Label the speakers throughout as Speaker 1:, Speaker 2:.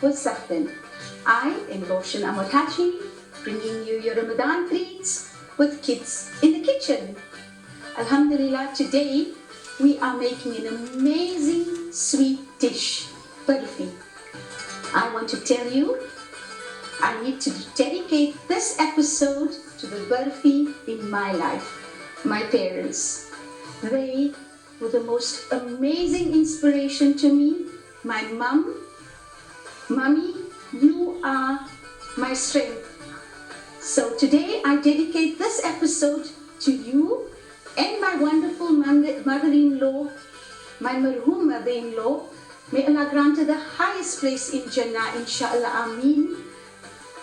Speaker 1: with SAFRON. I am Roshan Amotachi, bringing you your Ramadan treats with kids in the kitchen. Alhamdulillah, today we are making an amazing sweet dish, Burfi. I want to tell you, I need to dedicate this episode to the Burfi in my life, my parents. They were the most amazing inspiration to me. My Mommy, you are my strength. So today I dedicate this episode to you and my wonderful mother-in-law, my marhoom mother-in-law. May Allah grant her the highest place in Jannah, inshallah, Ameen.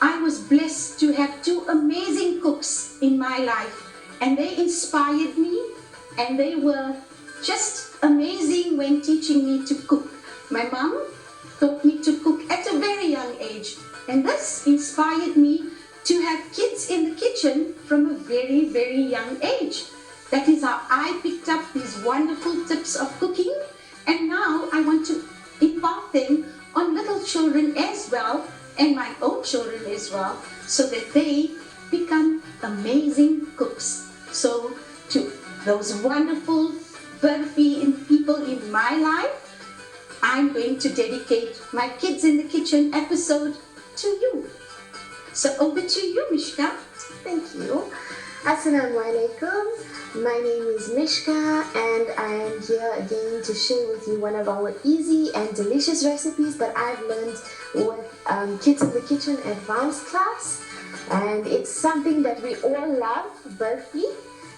Speaker 1: I was blessed to have two amazing cooks in my life, and they inspired me, and they were just amazing when teaching me to cook. My mom taught me to cook at a very young age, and this inspired me to have kids in the kitchen from a very, very young age. That is how I picked up these wonderful tips of cooking, and now I want to impart them on little children as well, and my own children as well, so that they become amazing cooks. So to those wonderful Burfi people in my life, I'm going to dedicate my Kids in the Kitchen episode to you. So over to you, Mishka.
Speaker 2: Thank you. Assalamu alaikum. My name is Mishka, and I am here again to share with you one of our easy and delicious recipes that I've learned with Kids in the Kitchen advanced class. And it's something that we all love, Burfi.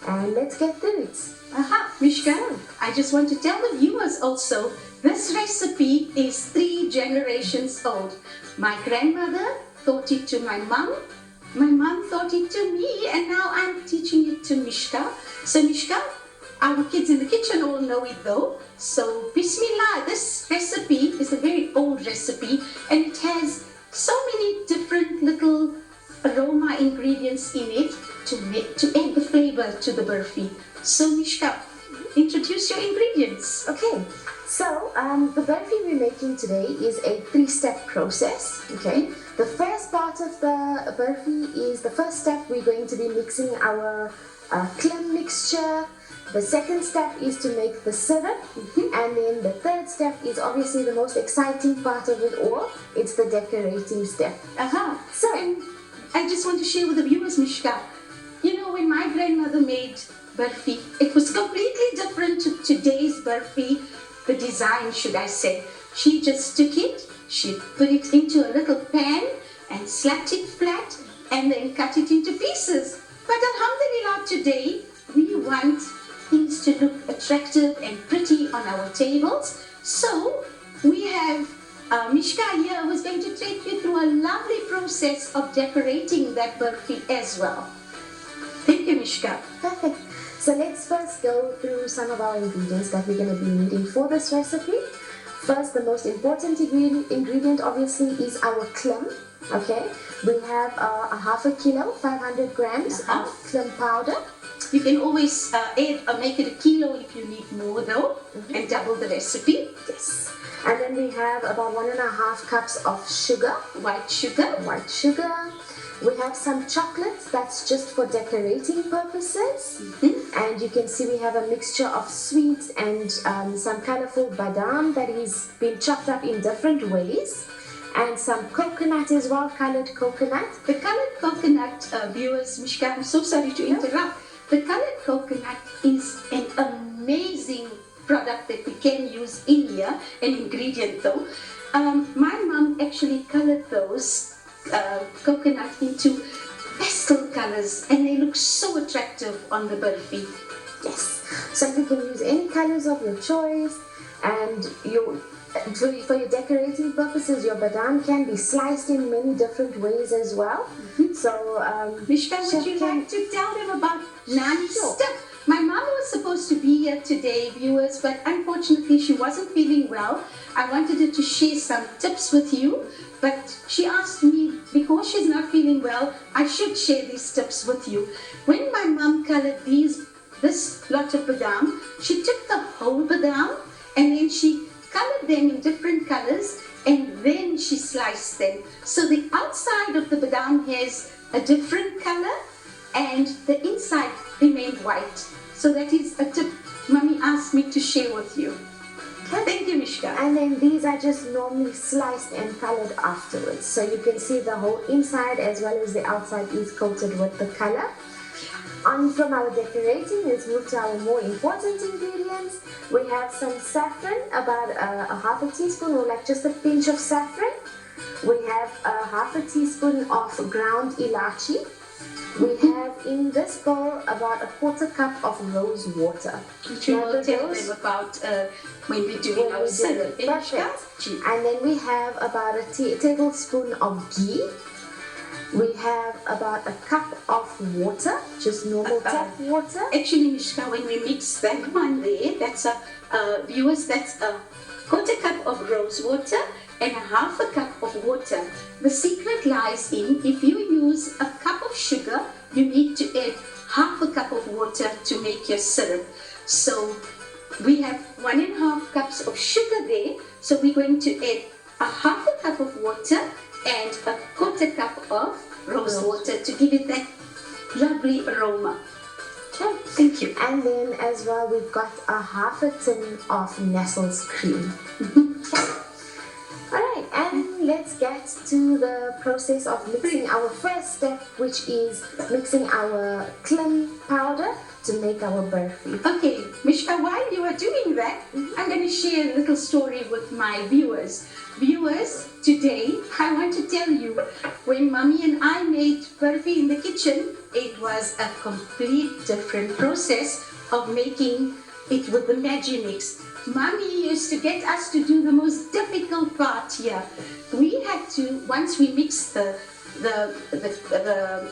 Speaker 2: And let's get through it.
Speaker 1: Aha, Mishka, I just want to tell the viewers also, this recipe is 3 generations old. My grandmother taught it to my mom taught it to me, and now I'm teaching it to Mishka. So Mishka, our Kids in the Kitchen all know it though. So Bismillah, this recipe is a very old recipe, and it has so many different little aroma ingredients in it to add the flavor to the Burfi. So Mishka, introduce your ingredients.
Speaker 2: Okay, so the Burfi we're making today is a 3-step process. Okay, the first part of the Burfi is the first step. We're going to be mixing our KLIM mixture. The second step is to make the syrup, and then the third step is obviously the most exciting part of it all. It's the decorating step.
Speaker 1: So, and I just want to share with the viewers, Mishka, you know, when my grandmother made Burfi, it was completely different to today's Burfi, the design, should I say. She just took it, she put it into a little pan and slapped it flat and then cut it into pieces. But alhamdulillah, today we want things to look attractive and pretty on our tables. So we have Mishka here who's going to take you through a lovely process of decorating that Burfi as well. Thank you, Mishka.
Speaker 2: Perfect. So let's first go through some of our ingredients that we're going to be needing for this recipe. First, the most important ingredient obviously is our KLIM. Okay, we have a half a kilo, 500 grams of KLIM powder.
Speaker 1: You can always add or make it a kilo if you need more though, and double the recipe.
Speaker 2: Yes. And then we have about 1.5 cups of sugar,
Speaker 1: White sugar.
Speaker 2: We have some chocolates, that's just for decorating purposes. And you can see we have a mixture of sweets and some colorful badam that is been chopped up in different ways. And some coconut as well, colored coconut.
Speaker 1: The colored coconut, viewers, Mishka, I'm so sorry to interrupt. The colored coconut is an amazing product that we can use in here, an ingredient though. My mom actually colored those coconut into pastel colors, and they look so attractive on the Burfi.
Speaker 2: Yes, so you can use any colors of your choice, and for your decorating purposes, your badam can be sliced in many different ways as well. So,
Speaker 1: Mishka, would you like to tell them about Nani's step? My mom was supposed to be here today, viewers, but unfortunately she wasn't feeling well. I wanted her to share some tips with you, but she asked me, because she's not feeling well, I should share these tips with you. When my mom colored this lot of badam, she took the whole badam and then she colored them in different colors and then she sliced them. So the outside of the badam has a different color and the inside remained white. So that is a tip Mummy asked me to share with you. Thank you, Mishka.
Speaker 2: And then these are just normally sliced and colored afterwards. So you can see the whole inside as well as the outside is coated with the color. On from our decorating, let's move to our more important ingredients. We have some saffron, about a half a teaspoon or like just a pinch of saffron. We have a half a teaspoon of ground ELACHI. We have in this bowl about a quarter cup of rose water.
Speaker 1: Which we will tell them about when we're doing our syrup.
Speaker 2: Perfect. And then we have about a tablespoon of ghee. We have about a cup of water, just normal tap water.
Speaker 1: Actually, Mishka, when we mix that one there, that's viewers, that's a quarter cup of rose water and a half a cup of water. The secret lies in, if you use a cup of sugar, you need to add half a cup of water to make your syrup. So we have 1.5 cups of sugar there. So we're going to add a half a cup of water and a quarter cup of rose water to give it that lovely aroma.
Speaker 2: Okay.
Speaker 1: Thank you.
Speaker 2: And then as well, we've got a half a tin of Nestle's cream. Alright, and let's get to the process of mixing our first step, which is mixing our KLIM powder to make our burfi.
Speaker 1: Okay, Mishka, while you are doing that, I'm going to share a little story with my viewers. Viewers, today I want to tell you, when Mummy and I made burfi in the kitchen, it was a complete different process of making it with the Maggi mix. Mummy used to get us to do the most difficult part here. We had to, once we mixed the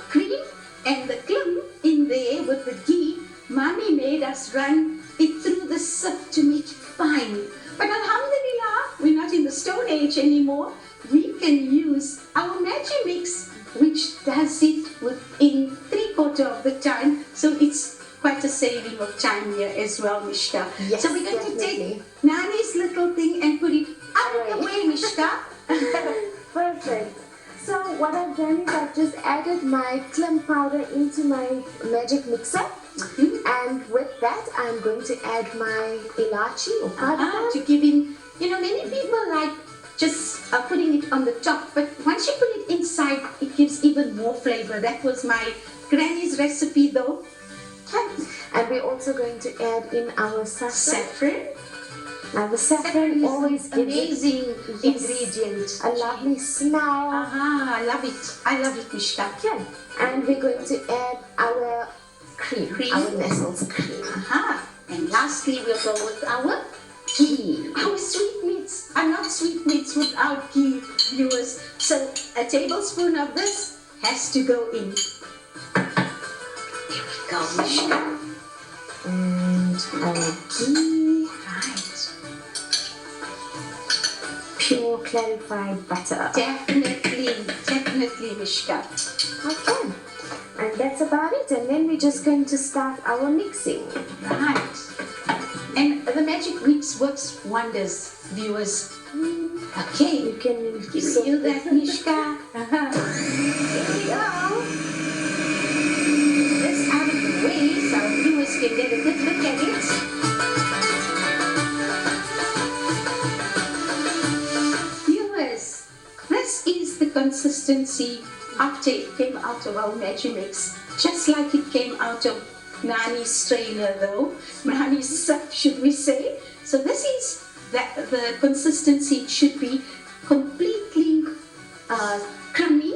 Speaker 1: cream and the KLIM in there with the ghee, Mummy made us run it through the sieve to make it fine. But alhamdulillah, we're not in the Stone Age anymore. We can use our Maggi mix, which does it within 3/4 of the time. So it's quite a saving of time here as well, Mishka.
Speaker 2: Yes,
Speaker 1: so we're going to take Nani's little thing and put it out of the way, Mishka.
Speaker 2: Perfect. So what I've done is I've just added my KLIM powder into my magic mixer. And with that, I'm going to add my ELACHI or cardamom.
Speaker 1: To give in, many people like just putting it on the top, but once you put it inside, it gives even more flavor. That was my granny's recipe though.
Speaker 2: And we're also going to add in our saffron. Now the saffron always gives
Speaker 1: amazing ingredient.
Speaker 2: A lovely smell.
Speaker 1: I love it. I love it, Mishka.
Speaker 2: Okay. And we're going to add our cream. Our Nestle's cream.
Speaker 1: And lastly, we'll go with our ghee. Our sweetmeats are not sweetmeats without ghee, viewers. So a tablespoon of this has to go in. Here we go, Mishka.
Speaker 2: And our ghee.
Speaker 1: Right.
Speaker 2: Pure clarified butter.
Speaker 1: Definitely, Mishka.
Speaker 2: Okay. And that's about it. And then we're just going to start our mixing.
Speaker 1: Right. And the magic mix works wonders, viewers. Okay.
Speaker 2: You can
Speaker 1: feel that, Mishka. Here we go. This out of the way so our viewers can get a good look at it. Viewers, this is the consistency after it came out of our Maggi mix, just like it came out of Nani's strainer though, Nani's syrup should we say. So this is the consistency. It should be completely crummy,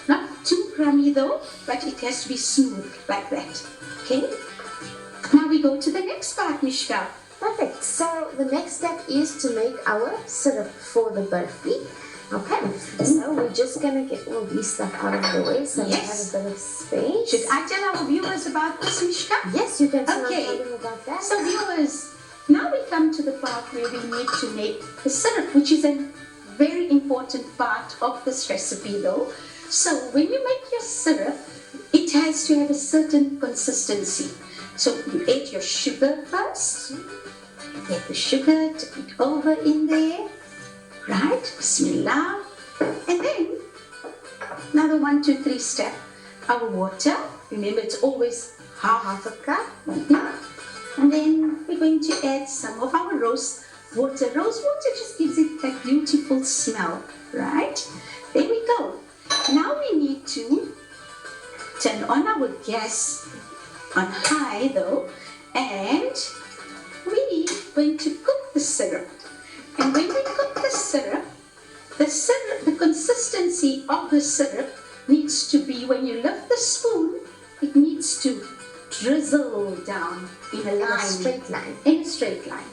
Speaker 1: not too crummy though, but it has to be smooth like that. Okay, now we go to the next part, Mishka.
Speaker 2: Perfect. So the next step is to make our syrup for the burfi. Okay, so we're just gonna get all these stuff out of the way so we have a bit of space.
Speaker 1: Should I tell our viewers about this, Mishka?
Speaker 2: Yes, you can tell them about that.
Speaker 1: So viewers, now we come to the part where we need to make the syrup, which is a very important part of this recipe though. So when you make your syrup, it has to have a certain consistency. So you add your sugar first. Get the sugar to put over in there. Right? Bismillah. And then another 1, 2, 3 step. Our water. Remember, it's always half a cup. And then we're going to add some of our rose water. Rose water just gives it that beautiful smell, right? There we go. Now we need to turn on our gas on high though, and we're going to cook the syrup. And when we cook the syrup, the consistency of the syrup needs to be, when you lift the spoon, it needs to drizzle down in a line. In a straight line.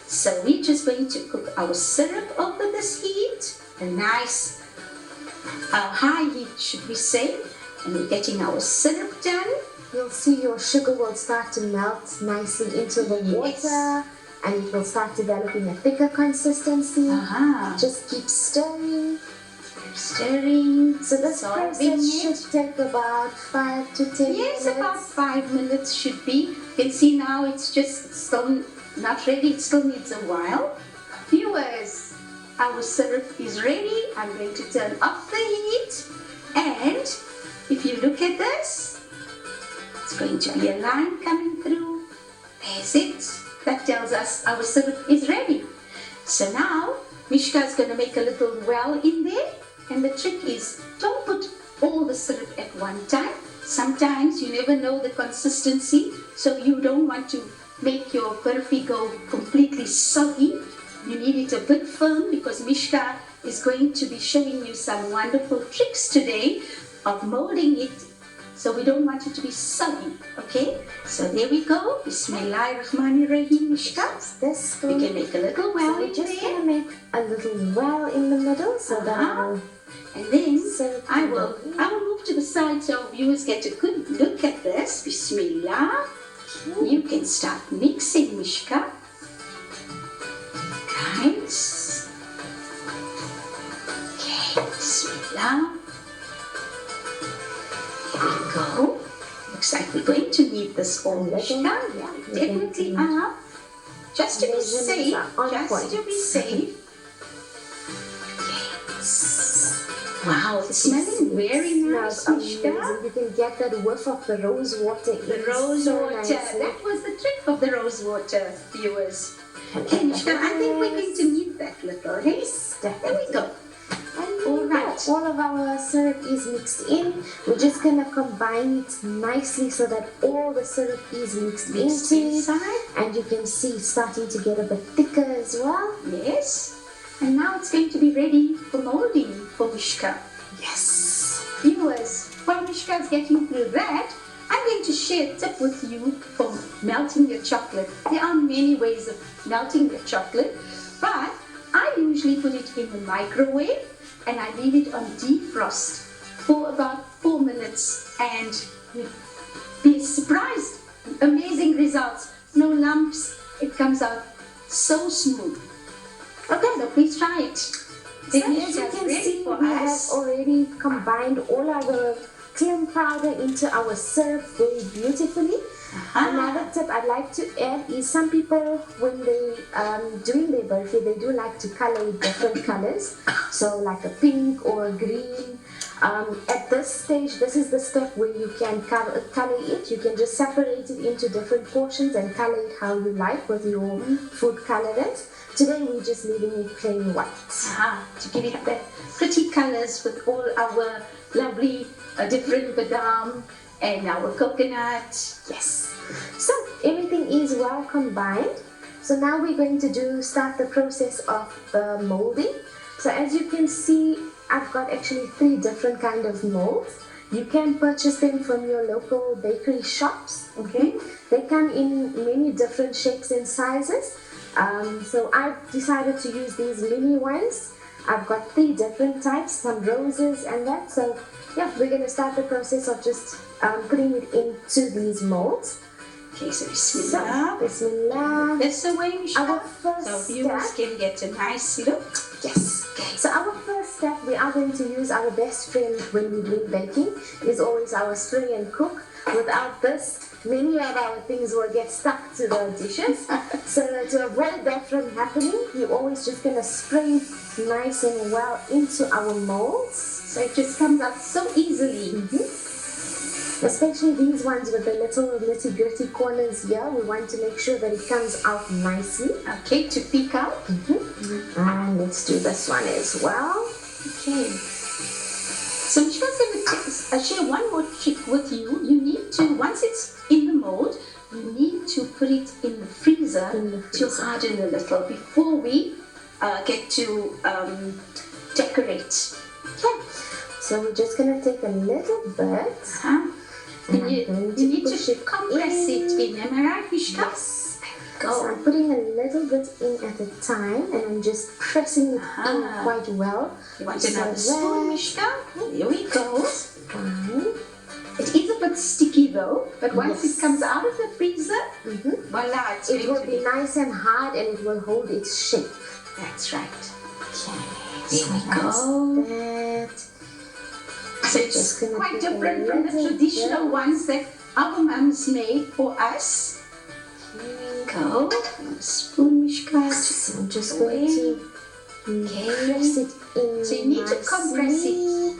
Speaker 1: So we're just going to cook our syrup over this heat, a nice high heat should we say, and we're getting our syrup done.
Speaker 2: You'll see your sugar will start to melt nicely into the water, and it will start developing a thicker consistency. Just keep stirring.
Speaker 1: Stirring.
Speaker 2: So this process should take about 5 to 10 minutes.
Speaker 1: Yes, about 5 minutes should be. You can see now it's still not ready. It still needs a while. Viewers, our syrup is ready. I'm going to turn off the heat. And if you look at this, it's going to be a line coming through. There's it. That tells us our syrup is ready. So now, Mishka is going to make a little well in there. And the trick is, don't put all the syrup at one time. Sometimes you never know the consistency, so you don't want to make your burfi go completely soggy. You need it a bit firm because Mishka is going to be showing you some wonderful tricks today of molding it. So we don't want it to be soggy, okay? So there we go. Bismillahirrahmanirrahim, Mishka. You can make a little well in there.
Speaker 2: So we're just going to make a little well in the middle so that
Speaker 1: and then I will move to the side so viewers get a good look at this. Bismillah. You can start mixing, Mishka. Right. Okay, Bismillah. Here we go. Looks like we're going to need this all, Mishka. Yeah, definitely are. Just to be safe. Wow, it's smelling very nice, Mishka.
Speaker 2: You can get that whiff of the rose water.
Speaker 1: The rose water. That was the trick of the rose water, viewers. Okay, Mishka, I think we're going to need that little. Yes, there we go.
Speaker 2: All of our syrup is mixed in. We're just going to combine it nicely so that all the syrup is mixed inside. And you can see it's starting to get a bit thicker as well.
Speaker 1: Yes. And now it's going to be ready for molding for Mishka.
Speaker 2: Yes.
Speaker 1: Viewers, while Mishka is getting through that, I'm going to share a tip with you for melting your chocolate. There are many ways of melting your chocolate, but I usually put it in the microwave and I leave it on defrost for about 4 minutes, and you'll be surprised. Amazing results. No lumps. It comes out so smooth. Okay, so please try it.
Speaker 2: So as you can see, we have already combined all our KLIM powder into our syrup very beautifully. Another tip I'd like to add is some people, when they doing their burfi, they do like to color it different colors. So like a pink or a green. At this stage, this is the step where you can color it. You can just separate it into different portions and color it how you like with your food colorants. Today we're just leaving it plain white.
Speaker 1: To give it the pretty colors with all our lovely different badam and our coconut.
Speaker 2: Yes. So everything is well combined. So now we're going to start the process of the molding. So as you can see, I've got actually 3 different kind of molds. You can purchase them from your local bakery shops. Okay. They come in many different shapes and sizes. So I've decided to use these mini ones. I've got 3 different types, some roses and that. So yeah, we're going to start the process of just putting it into these molds.
Speaker 1: Okay, so Bismillah.
Speaker 2: Bismillah.
Speaker 1: That's the way we should.
Speaker 2: Our first
Speaker 1: so viewers can get a nice look.
Speaker 2: Yes. Okay. So our first step, we are going to use our best friend when we're doing baking, is always our spray and cook. Without this, many of our things will get stuck to the dishes. So to avoid that from happening, you're always just going to spray nice and well into our molds.
Speaker 1: So it just comes out so easily.
Speaker 2: Especially these ones with the little nitty-gritty corners here, we want to make sure that it comes out nicely.
Speaker 1: Okay, to peek out.
Speaker 2: And let's do this one as well.
Speaker 1: Okay. So Mishka's going to share one more trick with you. You need to, once it's in the mold, you need to put it in the freezer, to harden a little before we get to decorate.
Speaker 2: Okay. So we're just going to take a little bit.
Speaker 1: And you need to compress it in. Am I right, Mishka?
Speaker 2: Yes. So I'm putting a little bit in at a time, and I'm just pressing it in quite well.
Speaker 1: You want another spoon, Mishka? Here we go.
Speaker 2: Fine.
Speaker 1: It is a bit sticky though, but once it comes out of the freezer, voila,
Speaker 2: it will be nice and hard, and it will hold its shape.
Speaker 1: That's right.
Speaker 2: Okay.
Speaker 1: There we go.
Speaker 2: That.
Speaker 1: So it's quite different from the traditional ones that our mums made for us. Here we go. Spoon, Mishka.
Speaker 2: So I'm just going to press it in.
Speaker 1: So you need to compress it.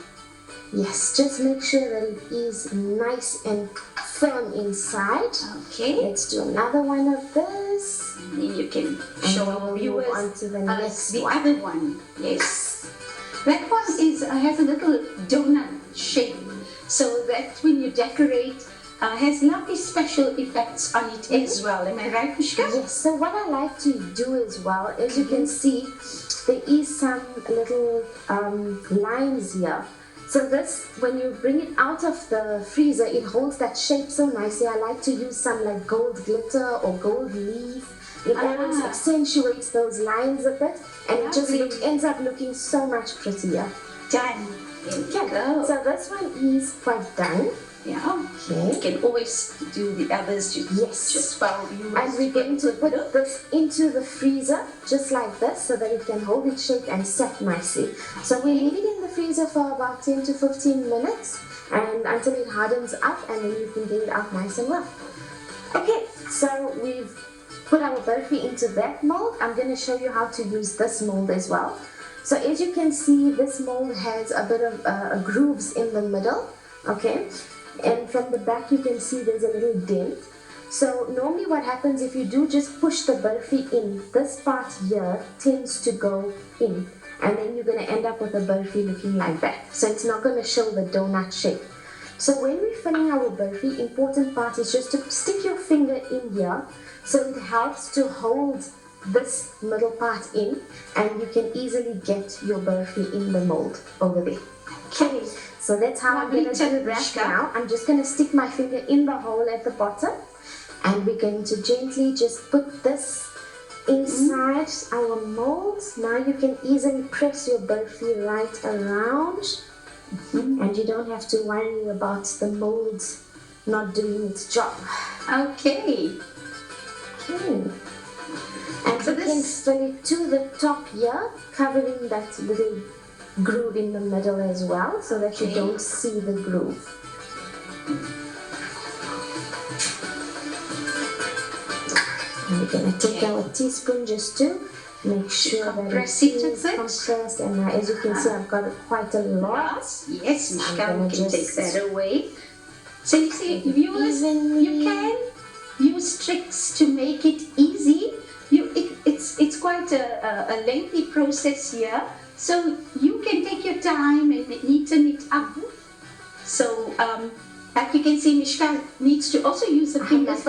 Speaker 2: Yes, just make sure that it is nice and firm inside.
Speaker 1: Okay.
Speaker 2: Let's do another one of this.
Speaker 1: And then you can show our viewers
Speaker 2: onto the next
Speaker 1: the
Speaker 2: one.
Speaker 1: other one. Yes. That one has a little donut shape, so that when you decorate, has lovely special effects on it as well. Am I right, Mishka?
Speaker 2: Yes. So what I like to do as well, as you can see, there is some little lines here. So this, when you bring it out of the freezer, it holds that shape so nicely. I like to use some like gold glitter or gold leaf. It always accentuates those lines a bit, and it just ends up looking so much prettier.
Speaker 1: Done. There we go.
Speaker 2: So this one is quite done.
Speaker 1: Yeah.
Speaker 2: Okay.
Speaker 1: You can always do the others. Just follow you.
Speaker 2: And we're going to put this into the freezer just like this, so that it can hold its shape and set nicely. So we leave it in the freezer for about 10 to 15 minutes, and until it hardens up, and then you can get it out nice and well. Okay, so we've put our burfi into that mold. I'm going to show you how to use this mold as well. So as you can see, this mold has a bit of grooves in the middle, okay? And from the back you can see there's a little dent. So normally what happens if you do just push the burfi in, this part here tends to go in, and then you're going to end up with a burfi looking like that. So it's not going to show the donut shape. So when we're filling our burfi, important part is just to stick your finger in here, so it helps to hold this middle part in, and you can easily get your burfi in the mold over there. Okay, so that's how I'm going to do that now. I'm just going to stick my finger in the hole at the bottom, and we're going to gently just put this inside our mold. Now you can easily press your burfi right around, and you don't have to worry about the mold not doing its job.
Speaker 1: Okay.
Speaker 2: Okay. And so you can fill it to the top here, covering that little groove in the middle as well, so that you don't see the groove. And we're going to take our teaspoon just to make sure that it is compressed, and as you can see, I've got quite a lot.
Speaker 1: Yes, Mishka, we can take that away. So you see, viewers, you can use tricks to make it easy. It's quite a lengthy process here, so you can take your time and neaten it up. So, like you can see, Mishka needs to also use the fingers.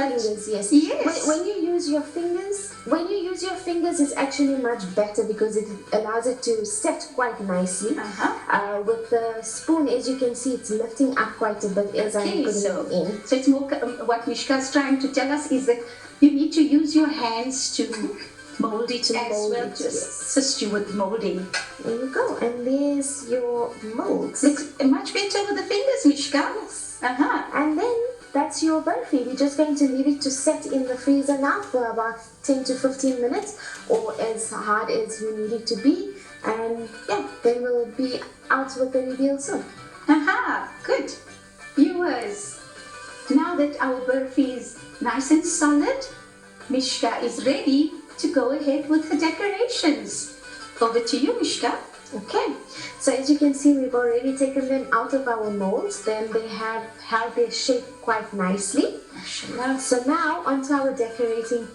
Speaker 2: Yes.
Speaker 1: Yes.
Speaker 2: When you use your fingers, it's actually much better because it allows it to set quite nicely. With the spoon, as you can see, it's lifting up quite a bit as I'm putting it in.
Speaker 1: So it's more what Mishka's trying to tell us is that you need to use your hands to mold it to assist you with molding.
Speaker 2: There you go, and there's your mold.
Speaker 1: Looks much better with the fingers, Mishka.
Speaker 2: Yes. And then that's your burfi. We're just going to leave it to set in the freezer now for about 10 to 15 minutes, or as hard as you need it to be. And yeah, then we'll be out with the reveal soon.
Speaker 1: Good. Viewers, Now that our burfi is nice and solid, Mishka is ready to go ahead with her decorations. Over to you, Mishka.
Speaker 2: Okay, so as you can see, we've already taken them out of our molds. Then they have held their shape quite nicely. So now onto our decorating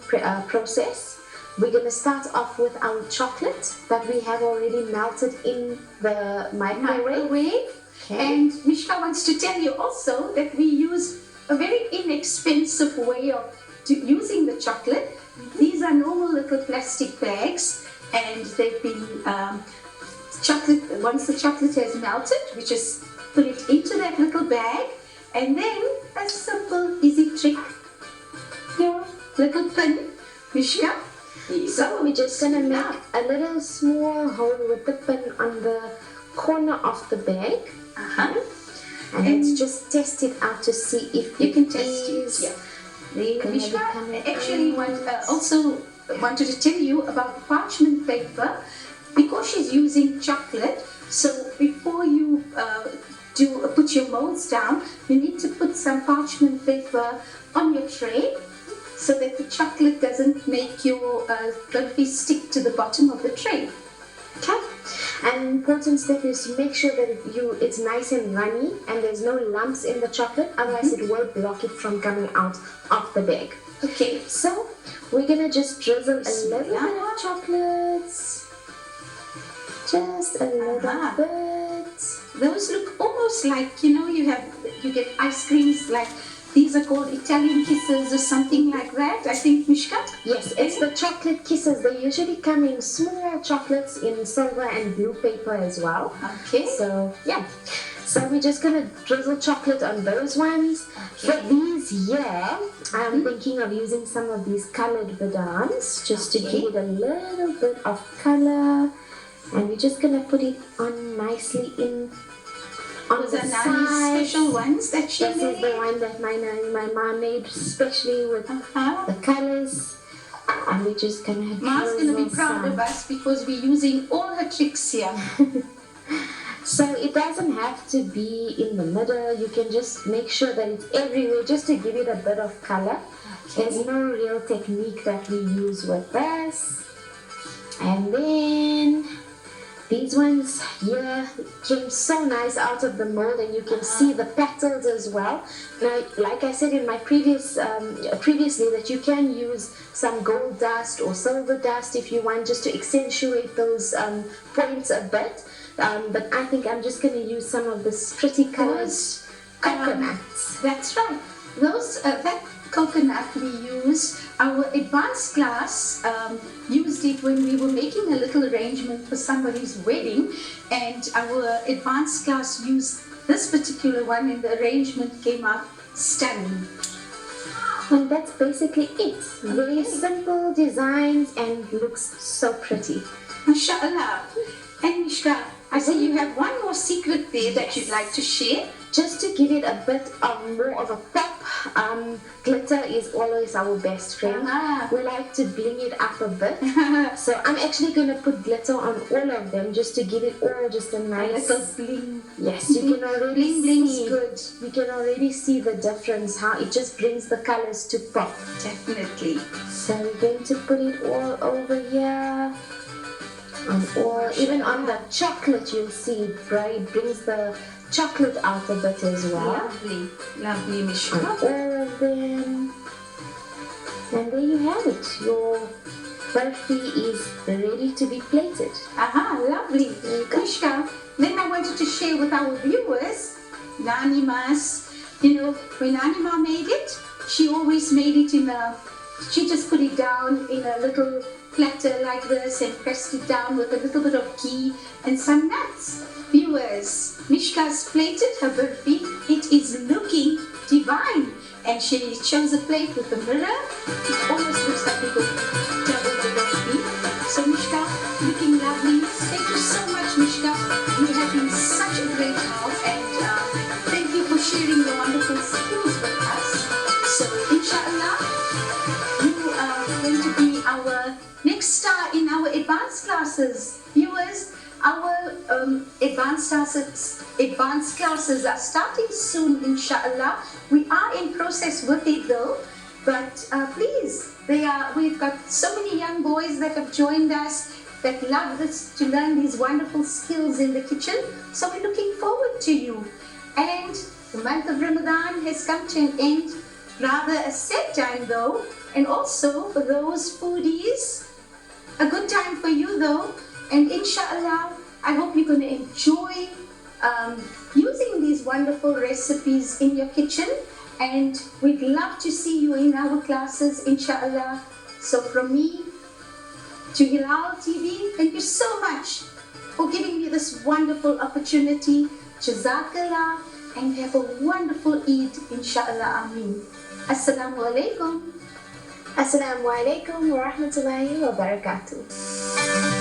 Speaker 2: process. We're going to start off with our chocolate that we have already melted in the microwave. Okay.
Speaker 1: And Mishka wants to tell you also that we use a very inexpensive way of using the chocolate. These are normal little plastic bags, and they've been once the chocolate has melted, we just put it into that little bag, and then a simple easy trick, your little pin, Mishka.
Speaker 2: So we're just going to make a little small hole with the pin on the corner of the bag. And let's just test it out to see if
Speaker 1: you can test it. Yeah. Mishka actually also wanted to tell you about parchment paper, because she's using chocolate. So before you put your molds down, you need to put some parchment paper on your tray, so that the chocolate doesn't make your burfi stick to the bottom of the tray.
Speaker 2: Okay. An important step is to make sure that it's nice and runny and there's no lumps in the chocolate, otherwise it will block it from coming out of the bag.
Speaker 1: Okay,
Speaker 2: so we're gonna just drizzle a little bit of chocolates. Just a little bit.
Speaker 1: Those look almost like, you get ice creams like, these are called Italian kisses or something like that, I think, Mishka?
Speaker 2: Yes, it's the chocolate kisses. They usually come in small chocolates in silver and blue paper as well.
Speaker 1: Okay.
Speaker 2: So, yeah. So we're just going to drizzle chocolate on those ones.
Speaker 1: Okay.
Speaker 2: For these here, I'm thinking of using some of these colored badams just to give it a little bit of color. And we're just going to put it on nicely on the
Speaker 1: Nani's special ones that she made?
Speaker 2: This is the one that my mom made, especially with the colors. And we're just going to have
Speaker 1: Ma's going to be proud of us because we're using all her tricks here.
Speaker 2: So it doesn't have to be in the middle. You can just make sure that it's everywhere just to give it a bit of color. Okay. There's no real technique that we use with this. And then these ones here came so nice out of the mold, and you can see the petals as well. Now, like I said in my previously, that you can use some gold dust or silver dust if you want, just to accentuate those points a bit. But I think I'm just going to use some of this pretty colored coconuts.
Speaker 1: That's right. That coconut we use, our advanced class used it when we were making a little arrangement for somebody's wedding, and our advanced class used this particular one, and the arrangement came out stunning.
Speaker 2: And that's basically it. Very simple designs and looks so pretty.
Speaker 1: MashaAllah. And Mishka, I see you have one more secret there that you'd like to share.
Speaker 2: Just to give it a bit of more of a pop, glitter is always our best friend. We like to bling it up a bit. So I'm actually going to put glitter on all of them just to give it all just a nice
Speaker 1: little bling.
Speaker 2: Yes, you can already
Speaker 1: see. Good.
Speaker 2: You can already see the difference, how it just brings the colors to pop.
Speaker 1: Definitely.
Speaker 2: So we're going to put it all over here. Even on the chocolate, you'll see it brings the chocolate out a bit as well.
Speaker 1: Lovely, lovely, Mishka.
Speaker 2: All of them. And there you have it. Your burfi is ready to be plated.
Speaker 1: Lovely. Mishka, then I wanted to share with our viewers, Nani Ma's, when Nani Ma made it, she always made it she just put it down in a little platter like this and pressed it down with a little bit of ghee and some nuts. Viewers, Mishka's plated her burfi. It is looking divine. And she chose a plate with a mirror. It almost looks like we could double the burfi. So Mishka, looking lovely. Thank you so much, Mishka. You have been such a great help, and thank you for sharing your wonderful skills with us. So inshallah, you are going to be our next star in our advanced classes. Viewers, our advanced classes are starting soon, inshallah. We are in process with it though, but please, we've got so many young boys that have joined us that love this, to learn these wonderful skills in the kitchen. So we're looking forward to you. And the month of Ramadan has come to an end, rather a sad time though, and also for those foodies, a good time for you though. And inshallah, I hope you're going to enjoy using these wonderful recipes in your kitchen, and we'd love to see you in our classes, inshallah. So from me to Hilal TV, thank you so much for giving me this wonderful opportunity. Jazakallah, and have a wonderful Eid, inshallah. Ameen. Assalamu alaikum.
Speaker 2: Assalamu alaikum wa rahmatullahi wa barakatuh.